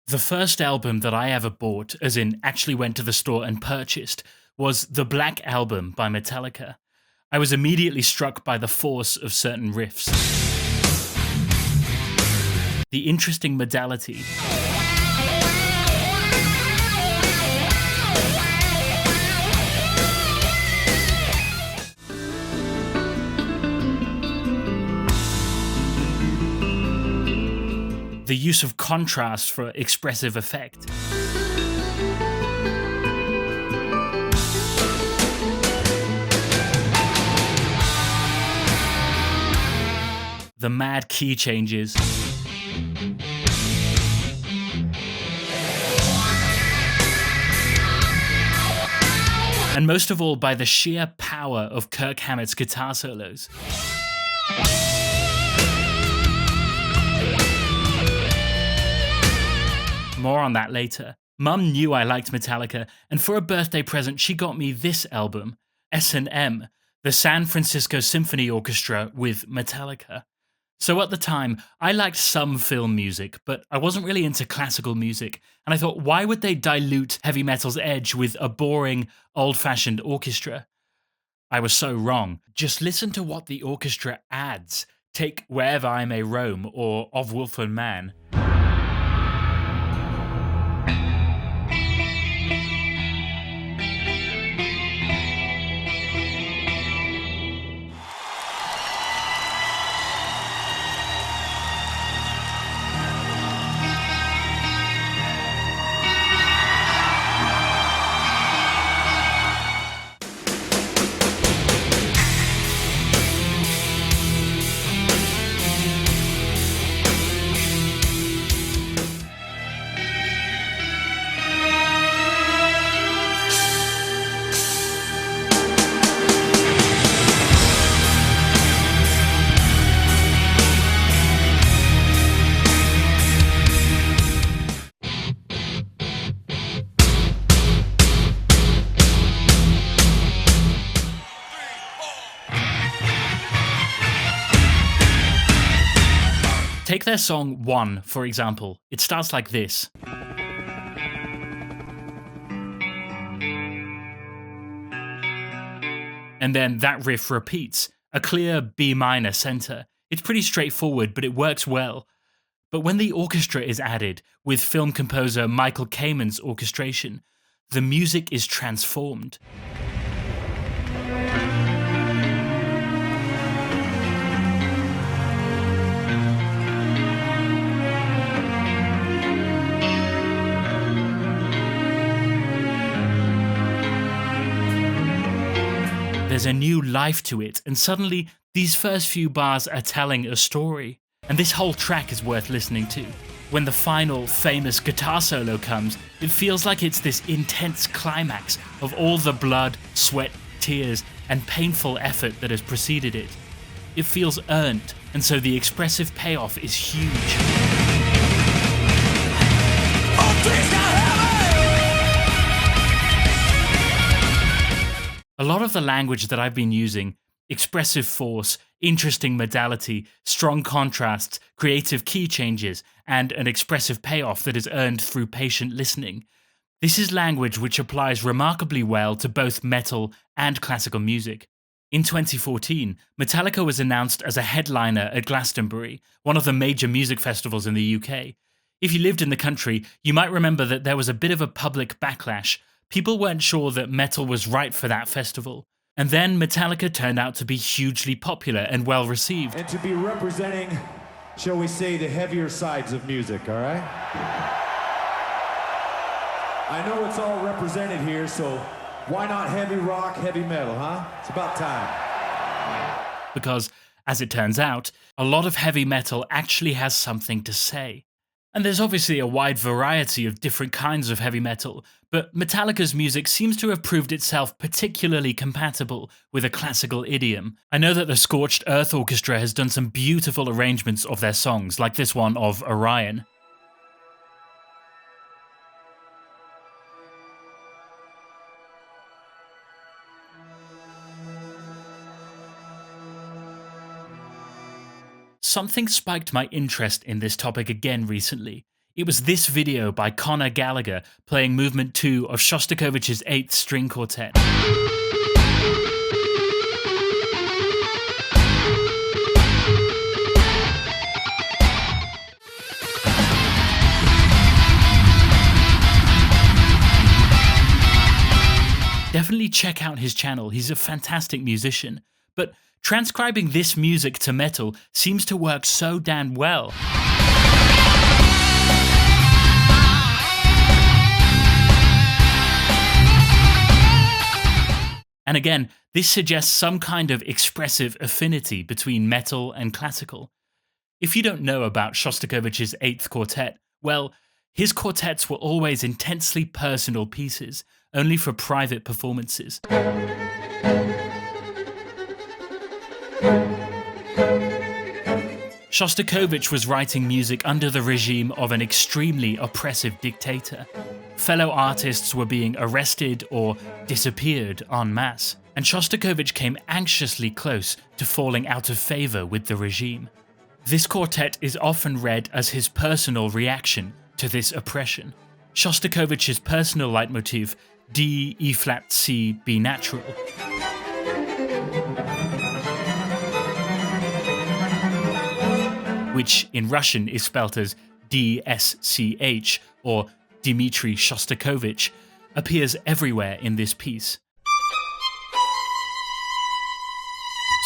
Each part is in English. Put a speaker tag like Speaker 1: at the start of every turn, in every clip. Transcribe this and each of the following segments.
Speaker 1: The first album that I ever bought, as in actually went to the store and purchased, was the Black Album by Metallica. I was immediately struck by the force of certain riffs, the interesting modality, the use of contrast for expressive effect. The mad key changes. And most of all, by the sheer power of Kirk Hammett's guitar solos. More on that later. Mum knew I liked Metallica, and for a birthday present she got me this album, S&M, the San Francisco Symphony Orchestra with Metallica. So at the time, I liked some film music, but I wasn't really into classical music, and I thought, why would they dilute heavy metal's edge with a boring, old-fashioned orchestra? I was so wrong. Just listen to what the orchestra adds. Take Wherever I May Roam or Of Wolf and Man. Take their song One, for example. It starts like this. And then that riff repeats, a clear B minor center. It's pretty straightforward, but it works well. But when the orchestra is added, with film composer Michael Kamen's orchestration, the music is transformed. There's a new life to it, and suddenly these first few bars are telling a story. And this whole track is worth listening to. When the final famous guitar solo comes, it feels like it's this intense climax of all the blood, sweat, tears, and painful effort that has preceded it. It feels earned, and so the expressive payoff is huge. A lot of the language that I've been using, expressive force, interesting modality, strong contrasts, creative key changes, and an expressive payoff that is earned through patient listening, this is language which applies remarkably well to both metal and classical music. In 2014, Metallica was announced as a headliner at Glastonbury, one of the major music festivals in the UK. If you lived in the country, you might remember that there was a bit of a public backlash. People weren't sure that metal was right for that festival. And then Metallica turned out to be hugely popular and well received.
Speaker 2: And to be representing, shall we say, the heavier sides of music, all right? I know it's all represented here, so why not heavy rock, heavy metal, huh? It's about time.
Speaker 1: Because, as it turns out, a lot of heavy metal actually has something to say. And there's obviously a wide variety of different kinds of heavy metal, but Metallica's music seems to have proved itself particularly compatible with a classical idiom. I know that the Scorched Earth Orchestra has done some beautiful arrangements of their songs, like this one of Orion. Something spiked my interest in this topic again recently. It was this video by Connor Gallagher playing Movement 2 of Shostakovich's 8th String Quartet. Definitely check out his channel, he's a fantastic musician. But transcribing this music to metal seems to work so damn well. And again, this suggests some kind of expressive affinity between metal and classical. If you don't know about Shostakovich's 8th Quartet, well, his quartets were always intensely personal pieces, only for private performances. Shostakovich was writing music under the regime of an extremely oppressive dictator. Fellow artists were being arrested or disappeared en masse, and Shostakovich came anxiously close to falling out of favor with the regime. This quartet is often read as his personal reaction to this oppression. Shostakovich's personal leitmotif, D, E flat, C, B natural, which in Russian is spelt as DSCH, or Dmitri Shostakovich, appears everywhere in this piece.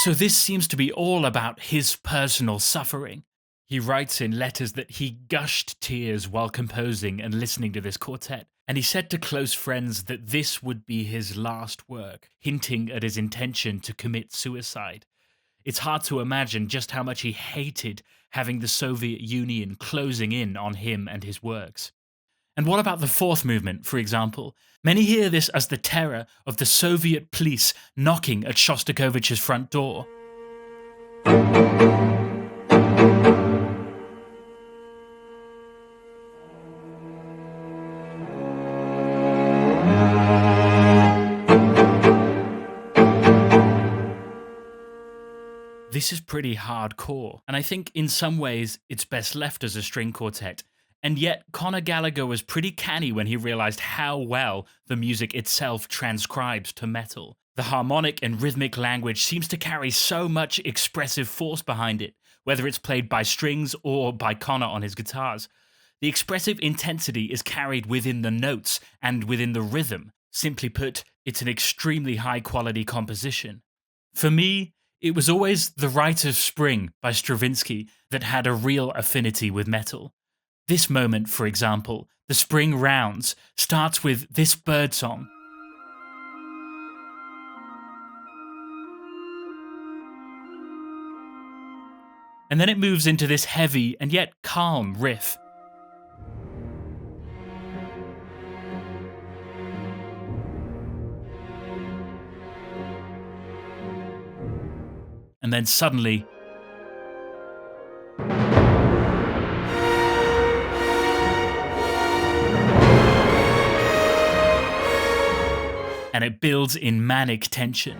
Speaker 1: So this seems to be all about his personal suffering. He writes in letters that he gushed tears while composing and listening to this quartet, and he said to close friends that this would be his last work, hinting at his intention to commit suicide. It's hard to imagine just how much he hated having the Soviet Union closing in on him and his works. And what about the 4th movement, for example? Many hear this as the terror of the Soviet police knocking at Shostakovich's front door. This is pretty hardcore, and I think in some ways it's best left as a string quartet. And yet, Connor Gallagher was pretty canny when he realized how well the music itself transcribes to metal. The harmonic and rhythmic language seems to carry so much expressive force behind it, whether it's played by strings or by Connor on his guitars. The expressive intensity is carried within the notes and within the rhythm. Simply put, it's an extremely high-quality composition. For me, it was always the Rite of Spring by Stravinsky that had a real affinity with metal. This moment, for example, the Spring Rounds, starts with this bird song. And then it moves into this heavy and yet calm riff. And then suddenly, and it builds in manic tension.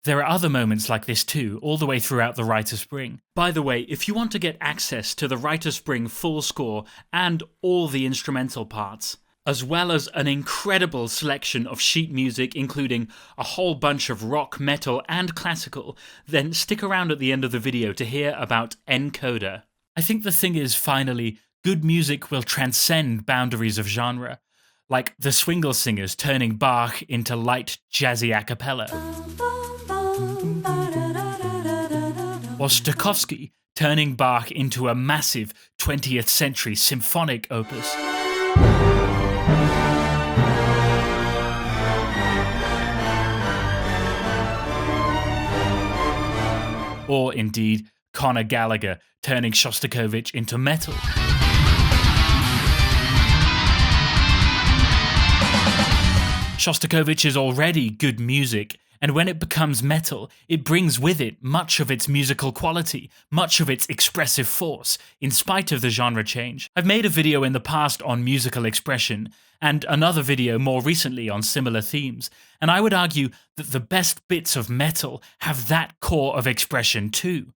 Speaker 1: There are other moments like this too, all the way throughout the Rite of Spring. By the way, if you want to get access to the Rite of Spring full score and all the instrumental parts, as well as an incredible selection of sheet music including a whole bunch of rock, metal and classical, then stick around at the end of the video to hear about Encoder. I think the thing is, finally, good music will transcend boundaries of genre, like the Swingle Singers turning Bach into light jazzy a cappella, or Shostakovich turning Bach into a massive 20th century symphonic opus. Or indeed, Connor Gallagher turning Shostakovich into metal. Shostakovich is already good music, and when it becomes metal, it brings with it much of its musical quality, much of its expressive force, in spite of the genre change. I've made a video in the past on musical expression, and another video more recently on similar themes, and I would argue that the best bits of metal have that core of expression too.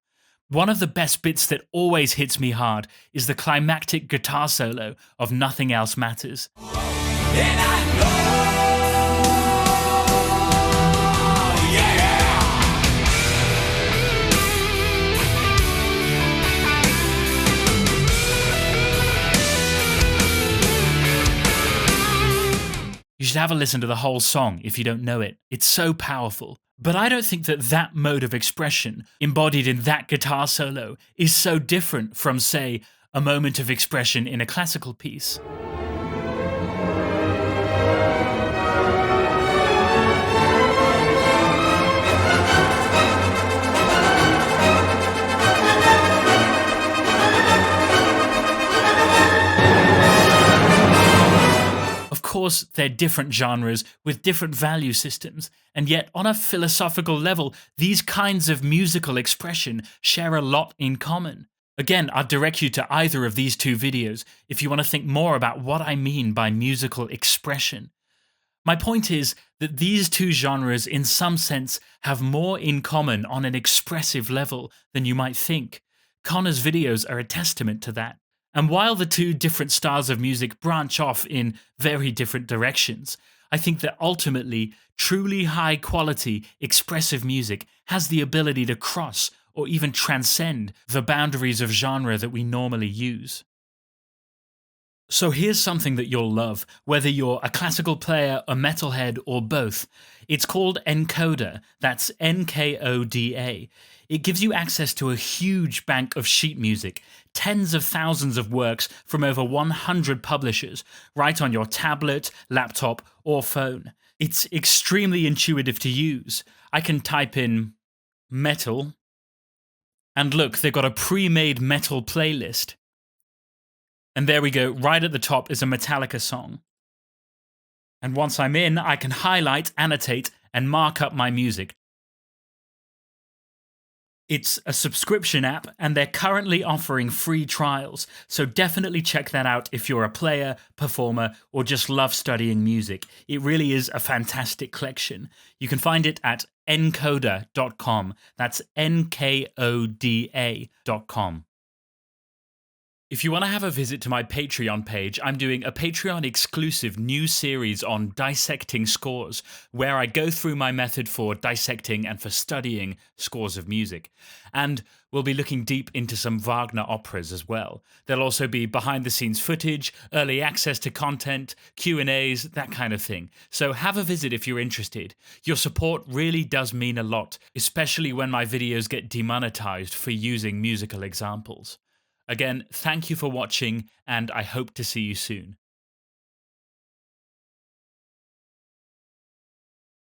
Speaker 1: One of the best bits that always hits me hard is the climactic guitar solo of Nothing Else Matters.
Speaker 3: And I know, yeah.
Speaker 1: You should have a listen to the whole song if you don't know it. It's so powerful. But I don't think that that mode of expression, embodied in that guitar solo, is so different from, say, a moment of expression in a classical piece. Of course, they're different genres with different value systems, and yet on a philosophical level, these kinds of musical expression share a lot in common. Again, I'd direct you to either of these two videos if you want to think more about what I mean by musical expression. My point is that these two genres, in some sense, have more in common on an expressive level than you might think. Connor's videos are a testament to that. And while the two different styles of music branch off in very different directions, I think that ultimately, truly high-quality, expressive music has the ability to cross or even transcend the boundaries of genre that we normally use. So here's something that you'll love, whether you're a classical player, a metalhead, or both. It's called Encoder, that's N-K-O-D-A. It gives you access to a huge bank of sheet music, tens of thousands of works from over 100 publishers, right on your tablet, laptop, or phone. It's extremely intuitive to use. I can type in metal, and look, they've got a pre-made metal playlist. And there we go, right at the top is a Metallica song. And once I'm in, I can highlight, annotate, and mark up my music. It's a subscription app, and they're currently offering free trials, so definitely check that out if you're a player, performer, or just love studying music. It really is a fantastic collection. You can find it at encoder.com. That's Nkoda.com. If you want to have a visit to my Patreon page, I'm doing a Patreon-exclusive new series on dissecting scores, where I go through my method for dissecting and for studying scores of music. And we'll be looking deep into some Wagner operas as well. There'll also be behind-the-scenes footage, early access to content, Q&As, that kind of thing. So have a visit if you're interested. Your support really does mean a lot, especially when my videos get demonetized for using musical examples. Again, thank you for watching, and I hope to see you soon.